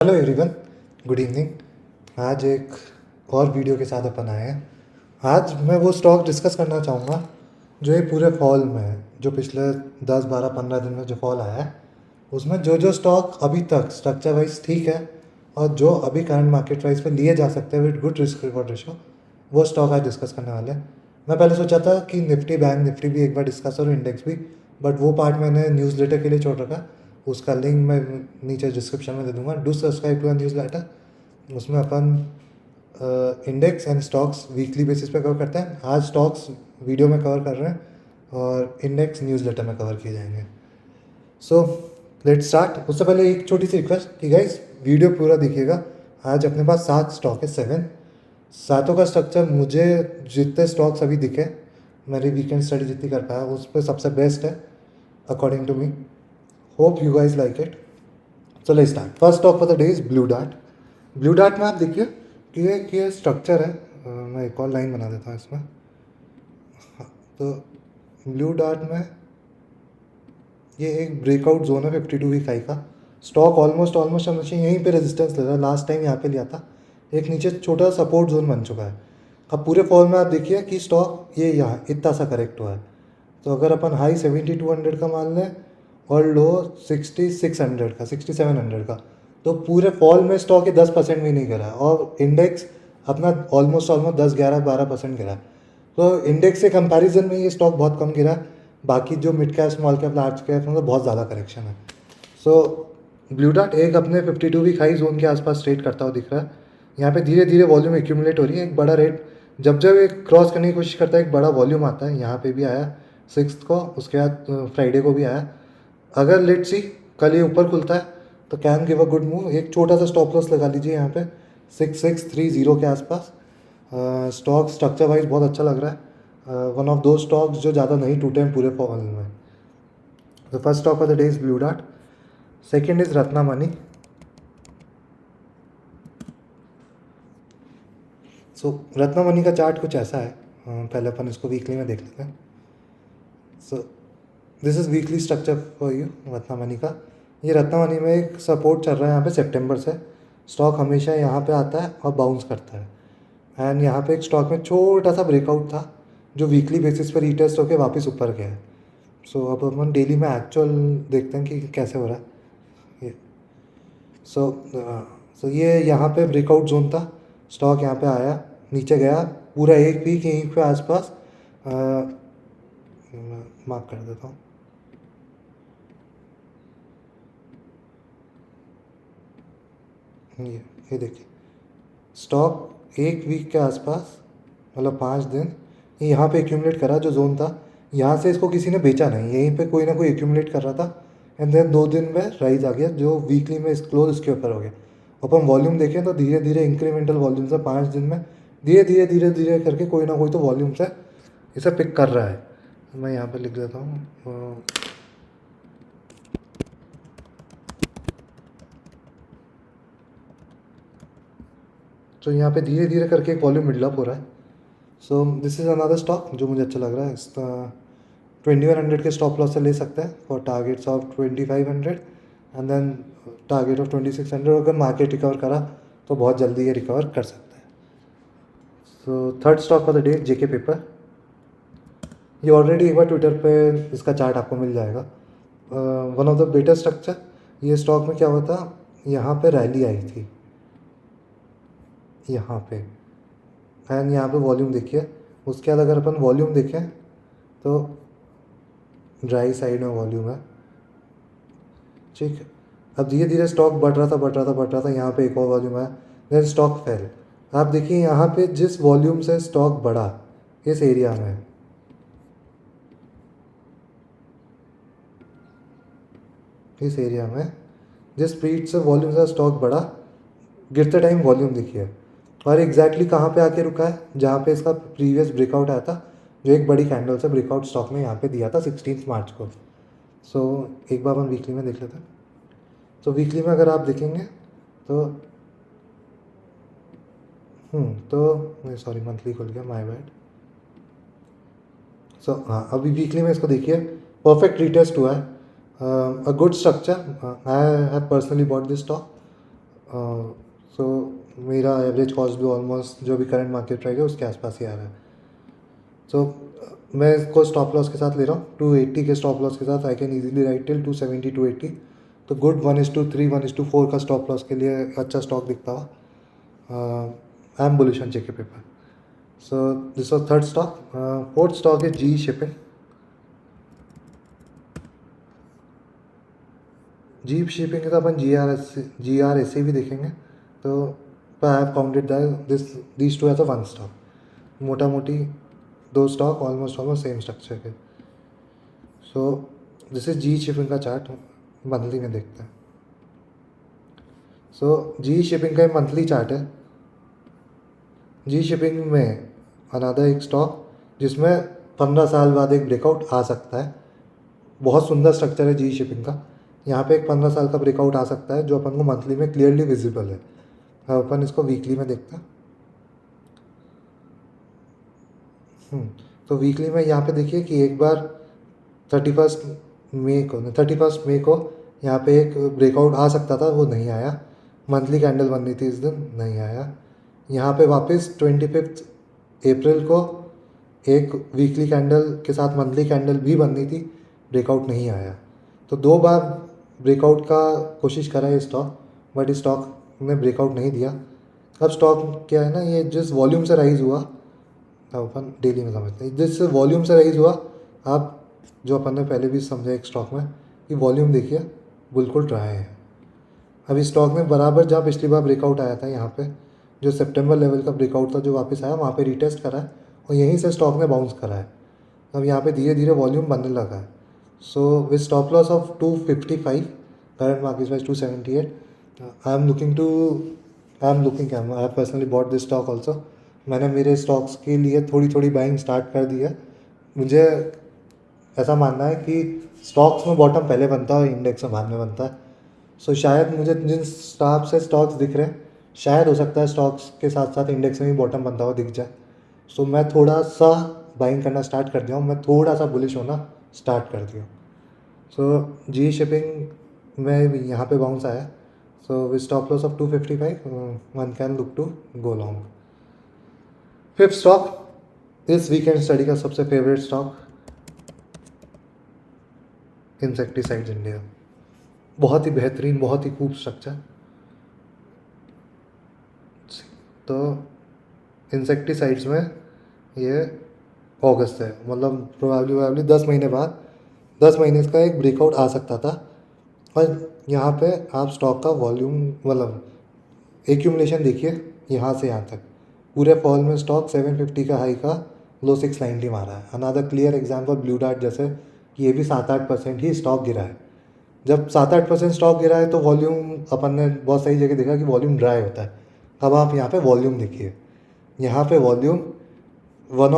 Hello everyone, good evening. आज एक और वीडियो के साथ अपन आए हैं। आज मैं वो स्टॉक डिस्कस करना चाहूँगा जो ये पूरे फॉल में है, जो पिछले 10 12 15 दिन में जो फॉल आया है उसमें जो जो स्टॉक अभी तक स्ट्रक्चर वाइज ठीक है और जो अभी करंट मार्केट प्राइस पे लिए जा सकते हैं with good risk reward ratio, वो स्टॉक आज डिस्कस करने वाले हैं। मैं पहले सोचा था कि निफ्टी बैंक निफ्टी भी एक बार डिस्कस और इंडेक्स भी, बट वो पार्ट मैंने न्यूज़ लेटर के लिए छोड़ रखा। उसका लिंक मैं नीचे डिस्क्रिप्शन में दे दूंगा। Do subscribe to newsletter. उसमें अपन index and stocks weekly basis पे कवर करते हैं। आज स्टॉक्स वीडियो में कवर कर रहे हैं और इंडेक्स न्यूज़ लेटर में कवर किए जाएंगे। सो लेट्स स्टार्ट। उससे पहले एक छोटी सी रिक्वेस्ट कि गाइस वीडियो पूरा देखिएगा। आज अपने पास 7 स्टॉक है, 7। सातों का स्ट्रक्चर मुझे जितने स्टॉक्स अभी दिखे, मेरी वीकेंड स्टडी जितनी कर पाया उस पर सबसे बेस्ट है according to me. Hope you guys like it. So let's start. First stock for the day is Blue Dart. Blue Dart में आप देखिए कि ये स्ट्रक्चर है। मैं एक और लाइन बना देता हूँ इसमें। हाँ, तो ब्लू डार्ट में ये एक ब्रेकआउट जोन है 52 वीक हाई का। स्टॉक ऑलमोस्ट हमेशा यहीं पे रेजिस्टेंस ले रहा है। लास्ट टाइम यहाँ पे लिया था, एक नीचे छोटा सपोर्ट जोन बन चुका है। अब पूरे फॉल में आप देखिए कि स्टॉक ये यहाँ इतना सा करेक्ट हुआ है। तो अगर अपन हाई 7200 का मान लें और लो 6600 का, 6700 का, तो पूरे फॉल में स्टॉक ये 10% भी नहीं गिरा है और इंडेक्स अपना ऑलमोस्ट 10 11 12% गिरा है। तो इंडेक्स के कंपैरिजन में ये स्टॉक बहुत कम गिरा है। बाकी जो mid cap small cap large cap मतलब बहुत ज़्यादा करेक्शन है। सो ब्लू डार्ट एक अपने 52 वीक हाई जोन के आसपास ट्रेड करता हुआ दिख रहा है। यहाँ पे धीरे धीरे वॉल्यूम एक्यूमुलेट हो रही है। एक बड़ा रेट जब जब एक क्रॉस करने की कोशिश करता है एक बड़ा वॉल्यूम आता है। यहाँ पे भी आया 6 को, उसके बाद फ्राइडे को भी आया। अगर लेट सी कल ये ऊपर खुलता है तो can give a good move. एक छोटा सा स्टॉप लॉस लगा लीजिए यहाँ पे 6630 के आसपास। स्टॉक स्ट्रक्चर वाइज बहुत अच्छा लग रहा है। वन ऑफ दो स्टॉक्स जो ज़्यादा नहीं टूटे हैं पूरे फॉल में। The first stock of the day is Blue Dart. Second is Ratnamani. So Ratnamani का चार्ट कुछ ऐसा है। पहले अपन इसको वीकली में देख लेते हैं। So this is weekly structure for you Ratnamani का। ये रत्नामणि में एक सपोर्ट चल रहा है यहाँ पे सितंबर से। स्टॉक हमेशा यहाँ पे आता है और बाउंस करता है। एंड यहाँ पे एक स्टॉक में छोटा सा ब्रेकआउट था जो वीकली बेसिस पर रीटेस्ट होकर वापस ऊपर गया है। सो अब अपन डेली में एक्चुअल देखते हैं कि कैसे हो रहा है ये। सो ये यहाँ पे ब्रेकआउट जोन था। स्टॉक यहाँ पे आया, नीचे गया, पूरा एक वीक यहीं पे आसपास मार्क कर देता हूँ। ये देखिए स्टॉक एक वीक के आसपास मतलब 5 दिन ये यहाँ पे एक्यूमुलेट करा जो जोन था। यहाँ से इसको किसी ने बेचा नहीं, यहीं पे कोई ना कोई एक्यूमुलेट कर रहा था। एंड देन 2 दिन में राइज आ गया जो वीकली में इस क्लोज इसके ऊपर हो गया। अपन वॉल्यूम देखें तो धीरे धीरे इंक्रीमेंटल वॉल्यूम से 5 दिन में धीरे धीरे करके कोई ना कोई तो वॉल्यूम से इसे पिक कर रहा है। मैं यहाँ पे लिख देता हूँ। तो यहाँ पे धीरे धीरे करके एक वॉल्यूम बिल्डअप हो रहा है। सो दिस इज़ अनदर स्टॉक जो मुझे अच्छा लग रहा है। इसका 2100 के स्टॉप लॉस से ले सकते हैं for targets of 2500 and then target of 2600। अगर मार्केट रिकवर करा तो बहुत जल्दी ये रिकवर कर सकता है। So third stock for the day JK paper. ये ऑलरेडी एक बार ट्विटर पे इसका चार्ट आपको मिल जाएगा। One of the better structure. ये स्टॉक में क्या हुआ था, यहाँ पे रैली आई थी यहाँ पे, एंड यहाँ पे वॉल्यूम देखिए। उसके बाद अगर अपन वॉल्यूम देखें तो ड्राई साइड में वॉल्यूम है, ठीक है। अब धीरे धीरे स्टॉक बढ़ रहा था। यहाँ पे एक और वॉल्यूम है, देन स्टॉक फेल। आप देखिए यहाँ पे जिस वॉल्यूम से स्टॉक बढ़ा इस एरिया में, जिस स्पीड से वॉल्यूम से स्टॉक बढ़ा, गिरते टाइम वॉल्यूम देखिए। और एग्जैक्टली कहाँ पे आके रुका है, जहाँ पे इसका प्रीवियस ब्रेकआउट आया था, जो एक बड़ी कैंडल से ब्रेकआउट स्टॉक ने यहाँ पे दिया था 16 मार्च को। सो एक बार हम वीकली में देख लेते हैं। तो वीकली में अगर आप देखेंगे तो सॉरी मंथली खुल गया, माय बैड। सो हाँ, अभी वीकली में इसको देखिए परफेक्ट रिटेस्ट हुआ है। A good structure. I have personally bought this stock. So मेरा एवरेज कॉस्ट भी ऑलमोस्ट जो भी करंट मार्केट प्राइस है उसके आसपास ही आ रहा है। सो मैं इसको स्टॉप लॉस के साथ ले रहा हूँ 280 के स्टॉप लॉस के साथ। I can easily right till 270 280। तो गुड 1:3 1:4 का स्टॉप लॉस के लिए अच्छा स्टॉक दिखता हुआ। आई am bullish on JK paper. So this was third stock. Fourth stock है जी शिपिंग। जी शिपिंग का अपन जी आर एस भी देखेंगे। तो I have counted this two as a one stock. मोटा मोटी दो स्टॉक ऑलमोस्ट सेम स्ट्रक्चर के। So this is G shipping का चार्ट। मंथली में देखते हैं। सो जी शिपिंग का मंथली चार्ट है। जी शिपिंग में अनदर एक स्टॉक जिसमें 15 साल बाद एक ब्रेकआउट आ सकता है। बहुत सुंदर स्ट्रक्चर है जी शिपिंग का। यहाँ पे एक 15 साल का ब्रेकआउट आ सकता है जो अपन को मंथली में क्लियरली विजिबल है। अब अपन इसको वीकली में देखते हैं। तो वीकली में यहाँ पे देखिए कि एक बार 31 मई को यहाँ पे एक ब्रेकआउट आ सकता था, वो नहीं आया। मंथली कैंडल बन रही थी इस दिन, नहीं आया। यहाँ पे वापस 25 अप्रैल को एक वीकली कैंडल के साथ मंथली कैंडल भी बननी थी, ब्रेकआउट नहीं आया। तो दो बार ब्रेकआउट का कोशिश करा है स्टॉक, बट इस स्टॉक ने ब्रेकआउट नहीं दिया। अब स्टॉक क्या है ना, ये जिस वॉल्यूम से राइज हुआ, अब अपन डेली में समझते हैं, जिस वॉल्यूम से राइज हुआ, आप जो अपन ने पहले भी समझा एक स्टॉक में कि वॉल्यूम देखिए बिल्कुल ड्राई है। अभी स्टॉक में बराबर जहाँ पिछली बार ब्रेकआउट आया था, यहाँ पे जो सितंबर लेवल का ब्रेकआउट था जो वापस आया, वहाँ पे रिटेस्ट करा है और यहीं से स्टॉक ने बाउंस करा है। अब यहाँ पे धीरे धीरे वॉल्यूम बनने लगा है। So with stop loss of 255, current market price 278, I have personally bought this stock also. मैंने मेरे स्टॉक्स के लिए थोड़ी थोड़ी बाइंग स्टार्ट कर दी है। मुझे ऐसा मानना है कि स्टॉक्स में बॉटम पहले बनता है और इंडेक्स में बाद में बनता है। सो शायद मुझे जिन हिसाब से स्टॉक्स दिख रहे हैं, शायद हो सकता है स्टॉक्स के साथ साथ इंडेक्स में भी बॉटम बनता हुआ दिख जाए। सो मैं थोड़ा सा बाइंग करना स्टार्ट कर दिया हूँ, मैं थोड़ा सा बुलिश होना स्टार्ट कर दिया। सो जी शिपिंग में यहाँ पे बाउंस आया। So with stop loss of 255, one can look to go long. Fifth stock इस वीकेंड स्टडी का सबसे फेवरेट स्टॉक, इंसेक्टिसाइड्स इंडिया। बहुत ही बेहतरीन, बहुत ही खूब स्ट्रक्चर। तो इंसेक्टिसाइड्स में ये अगस्त है, मतलब प्रोबेबली 10 महीने बाद, 10 महीने का एक ब्रेकआउट आ सकता था। और यहाँ पे आप स्टॉक का वॉल्यूम, मतलब एक्यूमुलेशन देखिए, यहाँ से यहाँ तक पूरे फॉल में स्टॉक 750 का हाई का लो 690 मारा है। Another clear example blue dart जैसे कि ये भी 7-8% ही स्टॉक गिरा है। जब 7-8% स्टॉक गिरा है तो वॉल्यूम, अपन ने बहुत सही जगह देखा कि वॉल्यूम ड्राई होता है। अब आप यहाँ पे वॉल्यूम देखिए, यहाँ पे volume one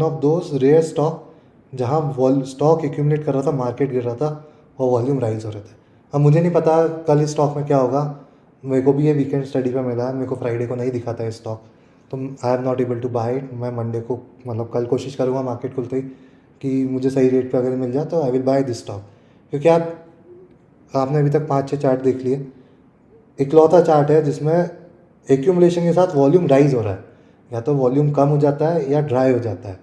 of those rare stock जहाँ स्टॉक एक्यूमुलेट कर रहा था, मार्केट गिर रहा था और वॉल्यूम राइज हो रहे थे। अब मुझे नहीं पता कल इस स्टॉक में क्या होगा, मेरे को भी ये वीकेंड स्टडी पे मिला है, मेरे को फ्राइडे को नहीं दिखा था ये स्टॉक, तो I am not able to buy it. मैं मंडे को, मतलब कल कोशिश करूँगा मार्केट खुलते ही कि मुझे सही रेट पे अगर मिल जाए तो I will by this stock. क्योंकि आपने अभी तक 5-6 चार्ट देख लिए, इकलौता चार्ट है जिसमें एक्यूमुलेशन के साथ वॉल्यूम राइज हो रहा है। या तो वॉल्यूम कम हो जाता है या ड्राई हो जाता है,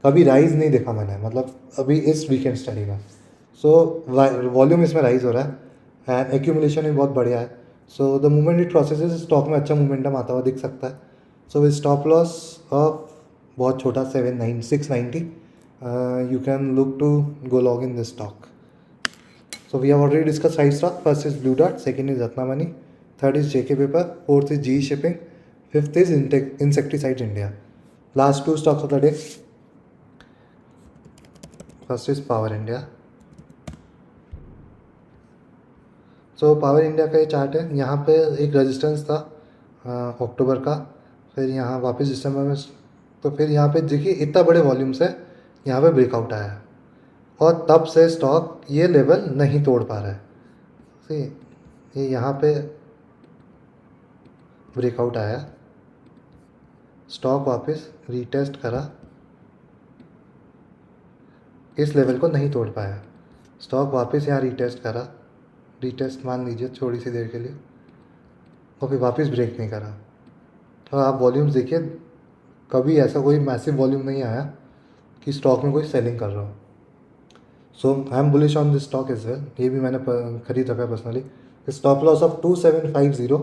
कभी राइज नहीं देखा मैंने, मतलब अभी इस वीकेंड स्टडी में। सो वॉल्यूम इसमें राइज हो रहा है एंड एक्यूमुलेशन भी बहुत बढ़िया है। So the moment it processes, stock में अच्छा मोमेंटम आता हुआ दिख सकता है। So with stop loss of बहुत छोटा 690, you can look to go long in this stock. So we have already discussed 5 stock. First is Blue Dart, second is Ratnamani, third is JK Paper, fourth is GE Shipping, fifth is Insecticides India. Last 2 stocks of the day. First is Power India. So Power India का ये chart है, यहाँ पे एक resistance था अक्टूबर का, फिर यहाँ वापस दिसंबर में, तो फिर यहाँ पे देखिए इतना बड़े वॉल्यूम से यहाँ पे ब्रेकआउट आया है और तब से स्टॉक ये लेवल नहीं तोड़ पा रहा है। सी, ये यहाँ पे ब्रेकआउट आया, स्टॉक वापस रीटेस्ट करा, इस लेवल को नहीं तोड़ पाया। स्टॉक वापस यहाँ रीटेस्ट करा, रीटेस्ट मान लीजिए थोड़ी सी देर के लिए, और फिर वापस ब्रेक नहीं करा। तो आप वॉल्यूम्स देखिए, कभी ऐसा कोई मैसिव वॉल्यूम नहीं आया कि स्टॉक में कोई सेलिंग कर रहा हो। So I am bullish on this stock as well. ये भी मैंने खरीद रखा है personally. Stop loss off 2750।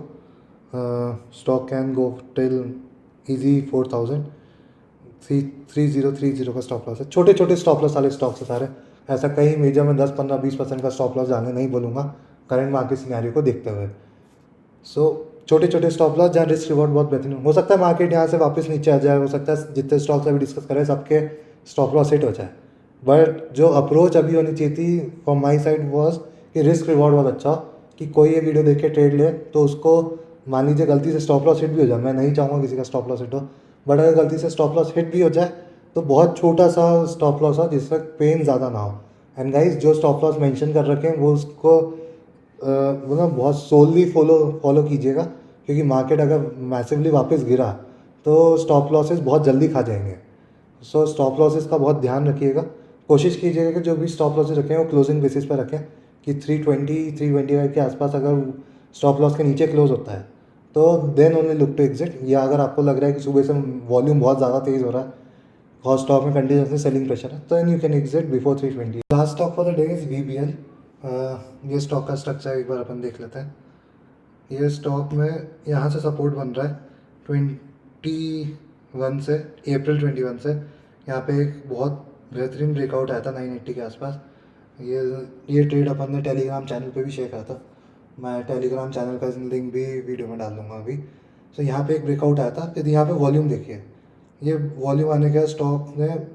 Stock can go till easy 4000। 3030 का स्टॉप लॉस है। छोटे छोटे स्टॉप लॉस वाले स्टॉक्स है सारे। ऐसा कहीं मेजर में 10-15-20% का स्टॉप लॉस जाने नहीं बोलूँगा करंट मार्केट सिनेरियो को देखते हुए। सो छोटे छोटे स्टॉप लॉस जहाँ रिस्क रिवॉर्ड बहुत बेहतरीन हो सकता है। मार्केट यहाँ से वापस नीचे आ जाए, हो सकता है जितने स्टॉक्स अभी डिस्कस करें सबके स्टॉप लॉस हिट हो जाए। बट जो अप्रोच अभी होनी चाहिए थी फ्रॉम माई साइड वॉज कि रिस्क रिवॉर्ड बहुत अच्छा हो, कि कोई ये वीडियो देख के ट्रेड ले तो उसको मान लीजिए गलती से स्टॉप लॉस हिट भी हो जाए। मैं नहीं चाहूँगा किसी का स्टॉप लॉस हिट हो, बट अगर गलती से स्टॉप लॉस हिट भी हो जाए तो बहुत छोटा सा स्टॉप लॉस हो जिससे पेन ज़्यादा ना हो। एंड गाइस जो स्टॉप लॉस मेंशन कर रखे हैं वो उसको मतलब बहुत सोलली फॉलो कीजिएगा, क्योंकि मार्केट अगर मैसिवली वापस गिरा तो स्टॉप लॉसेस बहुत जल्दी खा जाएंगे। सो स्टॉप लॉसेस का बहुत ध्यान रखिएगा। कोशिश कीजिएगा कि जो भी स्टॉप लॉसेस रखें वो क्लोजिंग बेसिस पर रखें, कि 320-325 के आसपास अगर स्टॉप लॉस के नीचे क्लोज होता है तो then only look to exit. या अगर आपको लग रहा है कि सुबह से वॉल्यूम बहुत ज़्यादा तेज़ हो रहा है और स्टॉक में कंटिन्यूसली सेलिंग प्रेशर है तो you can exit before 320। Last stock for the day is VBL। ये स्टॉक का स्ट्रक्चर एक बार अपन देख लेते हैं। ये स्टॉक में यहाँ से सपोर्ट बन रहा है 21 से, अप्रैल 21 से। यहाँ पे एक बहुत बेहतरीन ब्रेकआउट आया था 980 के आसपास। ये ट्रेड अपन ने टेलीग्राम चैनल पे भी शेयर करा था। मैं टेलीग्राम चैनल का लिंक भी वीडियो में डाल दूँगा अभी। सो यहाँ पे एक ब्रेकआउट आया था। फिर यहाँ पे वॉल्यूम देखिए, ये वॉल्यूम आने के स्टॉक में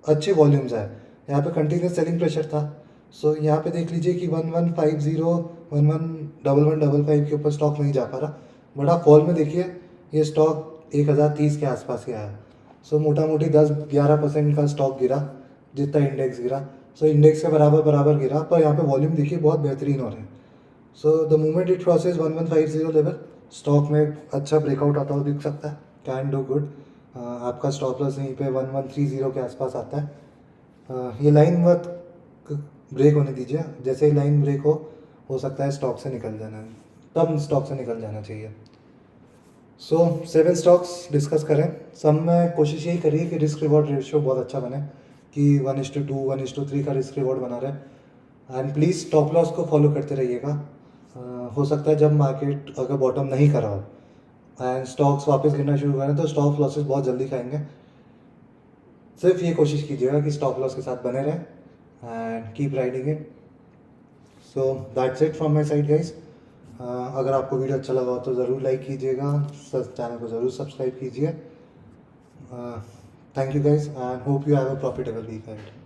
अच्छे वॉल्यूम्स है। यहाँ पे कंटिन्यूस सेलिंग प्रेशर था। सो यहाँ पे देख लीजिए कि 1150 111155 के ऊपर स्टॉक नहीं जा पा रहा। बट आप फॉल में देखिए ये स्टॉक 1030 के आसपास गया है। सो मोटा मोटी 10-11% का स्टॉक गिरा जितना इंडेक्स गिरा। सो इंडेक्स के बराबर बराबर गिरा, पर यहाँ पे वॉल्यूम देखिए बहुत बेहतरीन हो रहे हैं। सो the moment it crosses 1150 level stock में अच्छा ब्रेकआउट आता हुआ दिख सकता है। Can do good. आपका स्टॉप लॉस यहीं पे 1130 के आसपास आता है। ये लाइन मत ब्रेक होने दीजिए। जैसे ही लाइन ब्रेक हो सकता है स्टॉक से निकल जाना, तब स्टॉक से निकल जाना चाहिए। सो 7 स्टॉक्स डिस्कस करें। सब में कोशिश यही करिए कि रिस्क रिवॉर्ड रेशियो बहुत अच्छा बने, कि 1:2 1:3 का रिस्क रिवॉर्ड बना रहे। एंड प्लीज़ स्टॉप लॉस को फॉलो करते रहिएगा। हो सकता है जब मार्केट अगर बॉटम नहीं करा हो एंड स्टॉक्स वापस गिरना शुरू करें तो स्टॉप लॉसेस बहुत जल्दी खाएंगे। सिर्फ ये कोशिश कीजिएगा कि स्टॉप लॉस के साथ बने रहें and keep riding it. So that's it from my side guys. अगर आपको वीडियो अच्छा लगा हो तो ज़रूर लाइक कीजिएगा, चैनल को ज़रूर सब्सक्राइब कीजिए। Thank you guys and hope you have a profitable week ahead.